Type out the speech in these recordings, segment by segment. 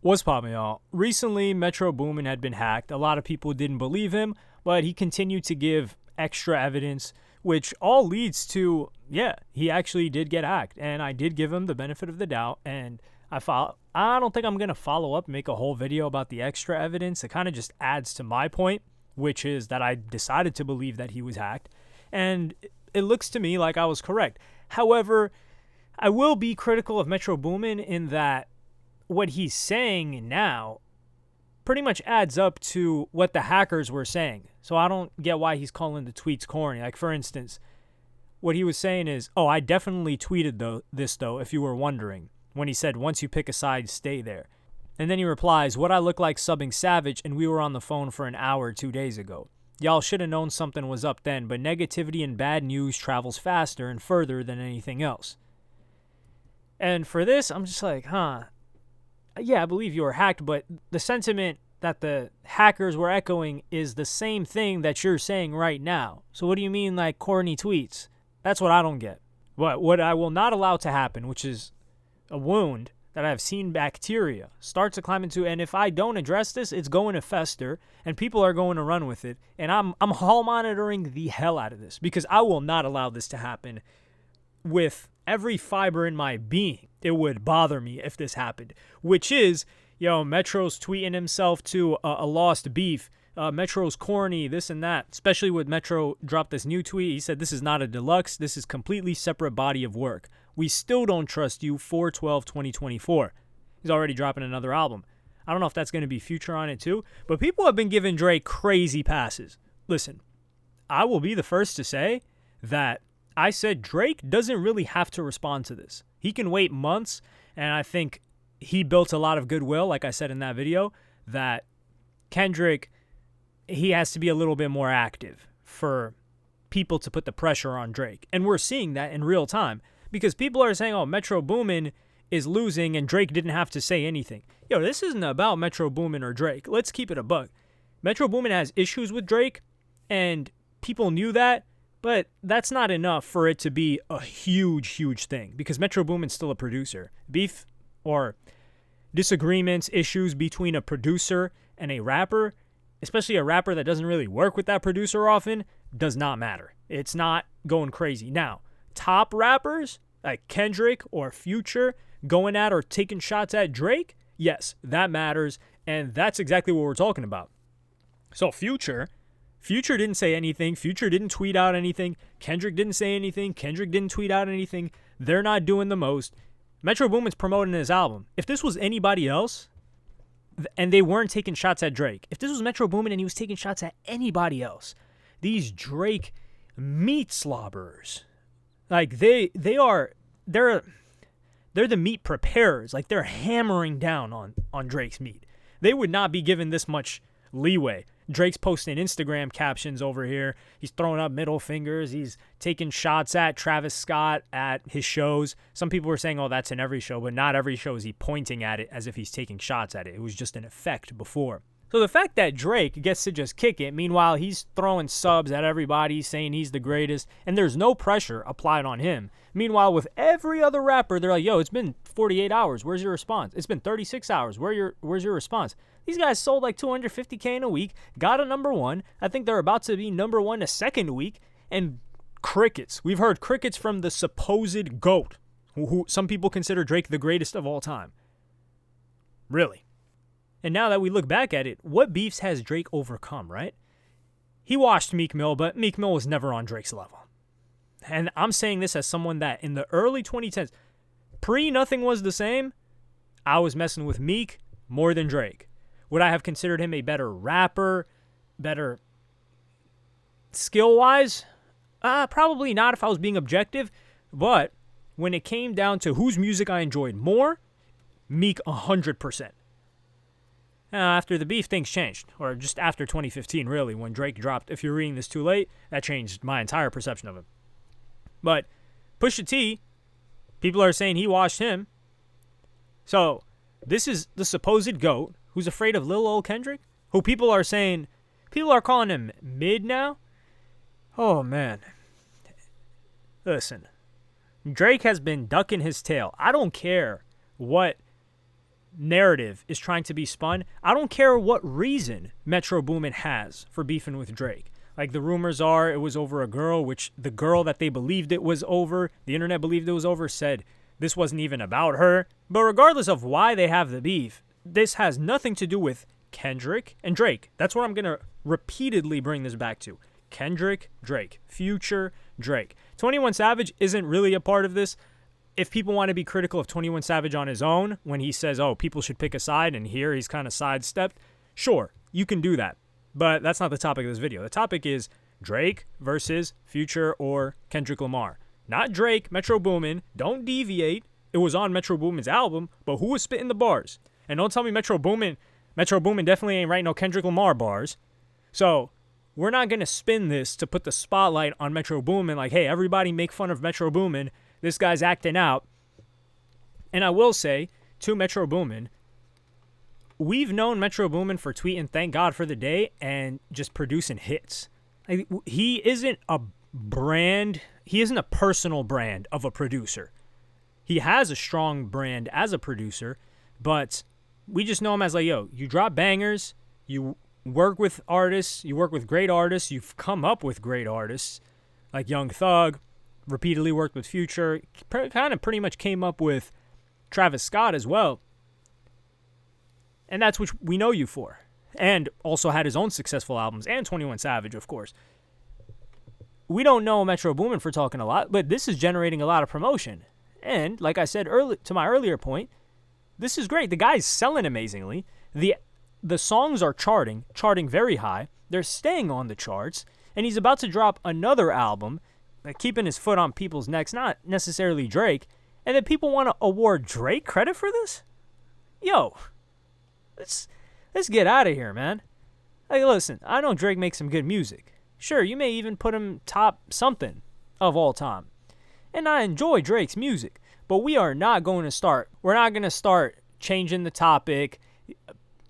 What's poppin', y'all? Recently, Metro Boomin had been hacked. A lot of people didn't believe him, but he continued to give extra evidence, which all leads to, yeah, he actually did get hacked. And I did give him the benefit of the doubt, and I don't think I'm going to follow up and make a whole video about the extra evidence. It kind of just adds to my point, which is that I decided to believe that he was hacked. And it looks to me like I was correct. However, I will be critical of Metro Boomin in that what he's saying now pretty much adds up to what the hackers were saying. So I don't get why he's calling the tweets corny. Like, for instance, what he was saying is, oh, I definitely tweeted this, if you were wondering, when he said, once you pick a side, stay there. And then he replies, what I look like subbing Savage, and we were on the phone for an hour 2 days ago. Y'all should have known something was up then, but negativity and bad news travels faster and further than anything else. And for this, I'm just like, yeah, I believe you were hacked, but the sentiment that the hackers were echoing is the same thing that you're saying right now. So what do you mean, like, corny tweets? That's what I don't get. But what I will not allow to happen, which is a wound that I've seen bacteria start to climb into, and if I don't address this, it's going to fester, and people are going to run with it, and I'm hall monitoring the hell out of this, because I will not allow this to happen with every fiber in my being. It would bother me if this happened, which is, Metro's tweeting himself to a lost beef. Metro's corny, this and that, especially with Metro dropped this new tweet. He said, this is not a deluxe. This is completely separate body of work. We still don't trust you 4/12/2024. He's already dropping another album. I don't know if that's going to be Future on it too, but people have been giving Drake crazy passes. Listen, I will be the first to say that I said Drake doesn't really have to respond to this. He can wait months, and I think he built a lot of goodwill, like I said in that video, that Kendrick, he has to be a little bit more active for people to put the pressure on Drake. And we're seeing that in real time because people are saying, oh, Metro Boomin is losing and Drake didn't have to say anything. This isn't about Metro Boomin or Drake. Let's keep it a buck. Metro Boomin has issues with Drake, and people knew that. But that's not enough for it to be a huge, huge thing because Metro Boomin's still a producer. Beef or disagreements, issues between a producer and a rapper, especially a rapper that doesn't really work with that producer often, does not matter. It's not going crazy. Now, top rappers like Kendrick or Future going at or taking shots at Drake, yes, that matters, and that's exactly what we're talking about. So Future didn't say anything. Future didn't tweet out anything. Kendrick didn't say anything. Kendrick didn't tweet out anything. They're not doing the most. Metro Boomin's promoting his album. If this was anybody else and they weren't taking shots at Drake, if this was Metro Boomin and he was taking shots at anybody else, these Drake meat slobberers, like they're the meat preparers. Like they're hammering down on Drake's meat. They would not be given this much leeway. Drake's posting Instagram captions over here. He's throwing up middle fingers. He's taking shots at Travis Scott at his shows. Some people were saying, oh, that's in every show, but not every show is he pointing at it as if he's taking shots at it. It was just an effect before. So the fact that Drake gets to just kick it, meanwhile he's throwing subs at everybody, saying he's the greatest, and there's no pressure applied on him. Meanwhile, with every other rapper, they're like, yo, it's been 48 hours. Where's your response? It's been 36 hours. Where's your response? These guys sold like 250K in a week, got a number one. I think they're about to be number one a second week, and crickets. We've heard crickets from the supposed GOAT, who some people consider Drake the greatest of all time. Really. And now that we look back at it, what beefs has Drake overcome, right? He washed Meek Mill, but Meek Mill was never on Drake's level. And I'm saying this as someone that in the early 2010s, pre-Nothing Was the Same, I was messing with Meek more than Drake. Would I have considered him a better rapper, better skill-wise? Probably not if I was being objective. But when it came down to whose music I enjoyed more, Meek 100%. After the beef, things changed. Or just after 2015, really, when Drake dropped If You're Reading This Too Late, that changed my entire perception of him. But Pusha T, people are saying he washed him. So this is the supposed GOAT who's afraid of Lil Ol Kendrick, who people are calling him mid now. Oh, man. Listen, Drake has been ducking his tail. I don't care what narrative is trying to be spun. I don't care what reason Metro Boomin has for beefing with Drake. Like, the rumors are it was over a girl, which the girl that they believed it was over, the internet believed it was over, said this wasn't even about her. But regardless of why they have the beef, this has nothing to do with Kendrick and Drake. That's what I'm going to repeatedly bring this back to. Kendrick, Drake, Future, Drake. 21 Savage isn't really a part of this. If people want to be critical of 21 Savage on his own, when he says, oh, people should pick a side, and here he's kind of sidestepped, sure, you can do that. But that's not the topic of this video. The topic is Drake versus Future or Kendrick Lamar. Not Drake, Metro Boomin. Don't deviate. It was on Metro Boomin's album, but who was spitting the bars? And don't tell me Metro Boomin definitely ain't writing no Kendrick Lamar bars. So we're not going to spin this to put the spotlight on Metro Boomin like, hey, everybody make fun of Metro Boomin. This guy's acting out. And I will say to Metro Boomin, we've known Metro Boomin for tweeting "Thank God for the Day" and just producing hits. Like, he isn't a brand. He isn't a personal brand of a producer. He has a strong brand as a producer, but we just know him as like, yo, you drop bangers, you work with artists, you work with great artists, you've come up with great artists like Young Thug, repeatedly worked with Future, kind of pretty much came up with Travis Scott as well. And that's what we know you for. And also had his own successful albums, and 21 Savage, of course. We don't know Metro Boomin for talking a lot, but this is generating a lot of promotion. And like I said to my earlier point, this is great. The guy's selling amazingly. The songs are charting very high. They're staying on the charts. And he's about to drop another album, keeping his foot on people's necks, not necessarily Drake. And then people want to award Drake credit for this? Yo, let's get out of here, man. Like, listen, I know Drake makes some good music. Sure, you may even put him top something of all time. And I enjoy Drake's music. But we're not going to start changing the topic,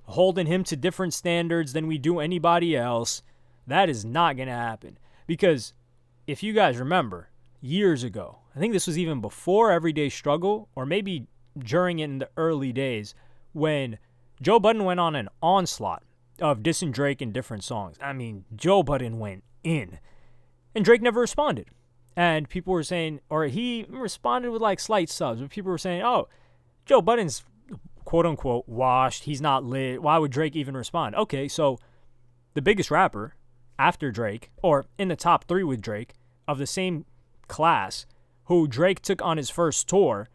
holding him to different standards than we do anybody else. That is not going to happen. Because if you guys remember, years ago, I think this was even before Everyday Struggle, or maybe during it in the early days, when Joe Budden went on an onslaught of dissing Drake in different songs. I mean, Joe Budden went in. And Drake never responded. And people were saying, or he responded with like slight subs, but people were saying, oh, Joe Budden's quote unquote washed. He's not lit. Why would Drake even respond? Okay, so the biggest rapper after Drake, or in the top 3 with Drake, of the same class, who Drake took on his first tour,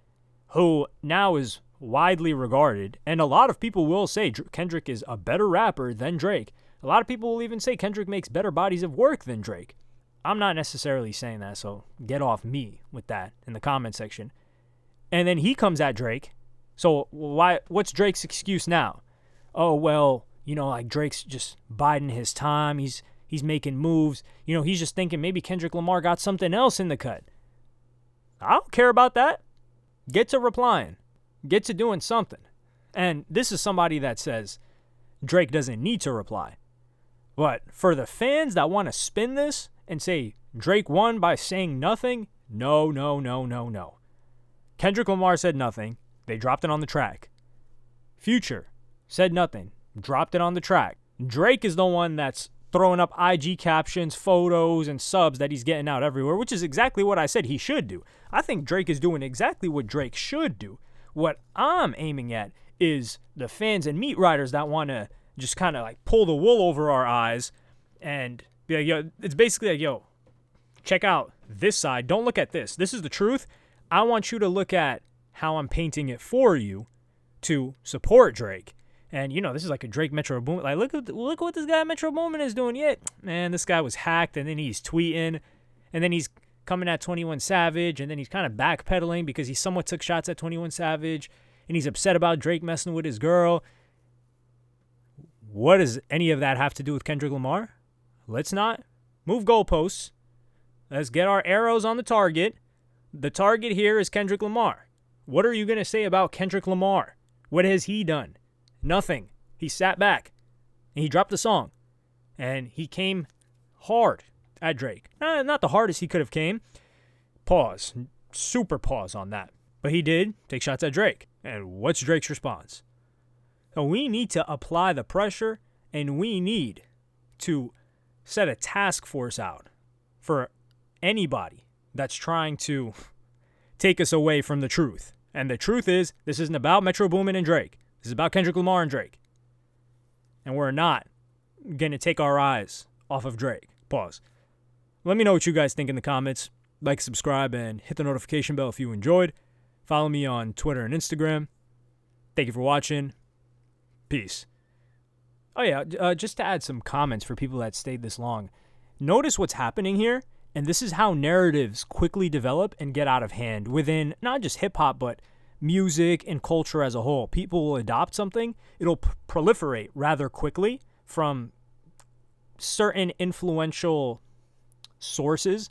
who now is widely regarded, and a lot of people will say Kendrick is a better rapper than Drake. A lot of people will even say Kendrick makes better bodies of work than Drake. I'm not necessarily saying that, so get off me with that in the comment section. And then he comes at Drake. So what's Drake's excuse now? Oh, well, like Drake's just biding his time. He's making moves. He's just thinking maybe Kendrick Lamar got something else in the cut. I don't care about that. Get to replying. Get to doing something. And this is somebody that says Drake doesn't need to reply. But for the fans that want to spin this and say Drake won by saying nothing, no. Kendrick Lamar said nothing. They dropped it on the track. Future said nothing. Dropped it on the track. Drake is the one that's throwing up IG captions, photos, and subs that he's getting out everywhere, which is exactly what I said he should do. I think Drake is doing exactly what Drake should do. What I'm aiming at is the fans and meat riders that want to just kind of like pull the wool over our eyes and be like, yo, it's basically like, yo, check out this side. Don't look at this. This is the truth. I want you to look at how I'm painting it for you to support Drake. And, this is like a Drake Metro Boomin. Like, look what this guy Metro Boomin is doing. Yeah, man, this guy was hacked, and then he's tweeting, and then he's coming at 21 Savage, and then he's kind of backpedaling because he somewhat took shots at 21 Savage, and he's upset about Drake messing with his girl. What does any of that have to do with Kendrick Lamar? Let's not move goalposts. Let's get our arrows on the target. The target here is Kendrick Lamar. What are you going to say about Kendrick Lamar? What has he done? Nothing. He sat back, and he dropped the song, and he came hard at Drake. Not the hardest he could have came. Super pause on that. But he did take shots at Drake. And what's Drake's response? So we need to apply the pressure, and we need to set a task force out for anybody that's trying to take us away from the truth. And the truth is, this isn't about Metro Boomin and Drake. This is about Kendrick Lamar and Drake. And we're not going to take our eyes off of Drake. Pause. Let me know what you guys think in the comments. Like, subscribe, and hit the notification bell if you enjoyed. Follow me on Twitter and Instagram. Thank you for watching. Peace. Oh yeah, just to add some comments for people that stayed this long. Notice what's happening here, and this is how narratives quickly develop and get out of hand within not just hip-hop, but music and culture as a whole. People will adopt something, it'll proliferate rather quickly from certain influential sources,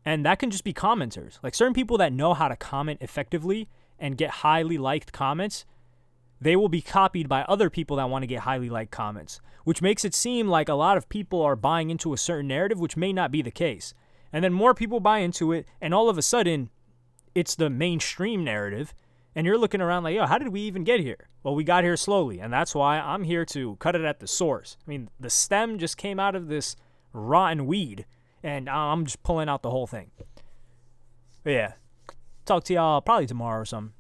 and that can just be commenters. Like certain people that know how to comment effectively and get highly liked comments, they will be copied by other people that want to get highly liked comments, which makes it seem like a lot of people are buying into a certain narrative, which may not be the case. And then more people buy into it, and all of a sudden, it's the mainstream narrative, and you're looking around like, yo, how did we even get here? Well, we got here slowly, and that's why I'm here to cut it at the source. I mean, the stem just came out of this rotten weed, and I'm just pulling out the whole thing. But yeah, talk to y'all probably tomorrow or something.